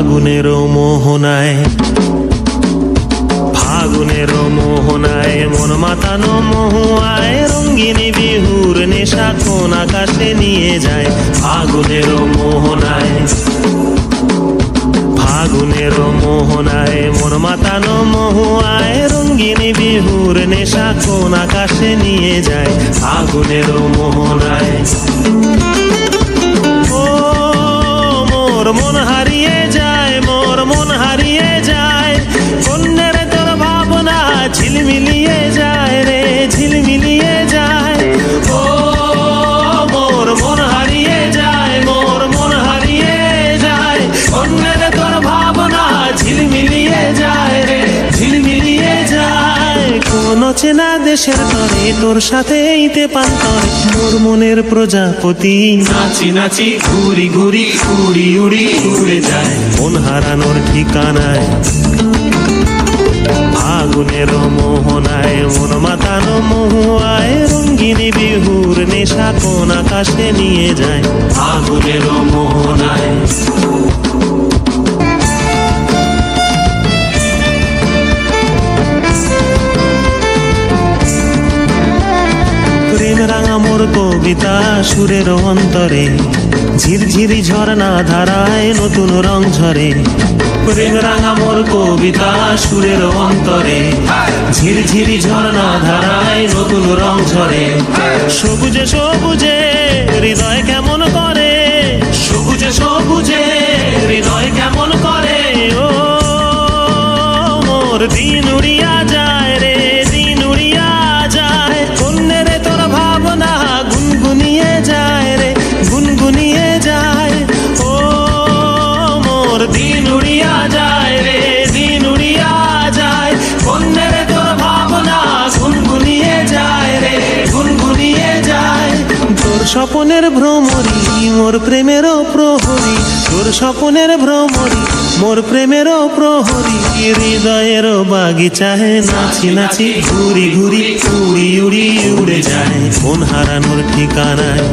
ফাগুনের মোহনায়, ফাগুনের মোহনায় মন মাতানো মহুয়ায় রঙ্গিনী বিহুর নেশা কোন আকাশে নিয়ে যায়। ফাগুনের মোহনায়, ফাগুনের মোহনায় মন মাতানো মহুয়ায় রঙ্গিনী বিহুর নেশা কোন আকাশে নিয়ে যায়। ফাগুনের মোহনায় ও মোর মন হারিয়ে যায়, মোর মন হারিয়ে যায়, কন্যের তোর ভাবনা ঝিলমিলিয়ে যায় রে, ঝিলমিলিয়ে যায়। ও মোর মন হারিয়ে যায়, মোর মন হারিয়ে যায়, কন্যের তোর ভাবনা ঝিলমিলিয়ে যায় রে, ঝিলমিলিয়ে যায়। কোন চেনা দেশের তরে তোর সাথে ইতে পান্তরে মোর মনের প্রজাপতি নাচি নাচি ঘুরি ঘুরি উড়ি উড়ি উড়ে যায় মন হারানোর ঠিকানায়। ফাগুনের মোহনায় মন মাতানো মহুয়ায় রঙ্গিনী বিহুর নেশা কোন আকাশে নিয়ে যায়। ফাগুনের মোহনায় প্রেম রাঙা মোর কবিতা সুরের অন্তরে ঝিরঝিরি ঝর্ণা ধারায় নতুন রং ঝরে। প্রেম রাঙা মোর কবিতা সুরের অন্তরে ঝিরঝিরি ঝর্ণা ধারায় নতুন রং ঝরে। সবুজে সবুজে হৃদয় কেমন করে, সবুজে সবুজে হৃদয় কেমন করে। ও মোর দিন উড়িয়া যায় রে, দিন উড়িয়া যায়, কন্যের তোর ভাবনা গুনগুনিয়ে যায় রে, গুনগুনিয়ে যায়। ও মোর দিন উড়িয়া যায় রে, দিন উড়িয়া যায়, কন্যের তোর ভাবনা গুনগুনিয়ে যায় রে, গুনগুনিয়ে যায়। তোর স্বপনের ভ্রমরি মোর প্রেমেরও প্রহরী, তোর স্বপনের ভ্রমরি মোর প্রেমেরও প্রহরী। হৃদয়ের বাগিচায় নাচি নাচি ঘুরি ঘুরি উড়ি উড়ি উড়ে যায় মন হারানোর ঠিকানায়।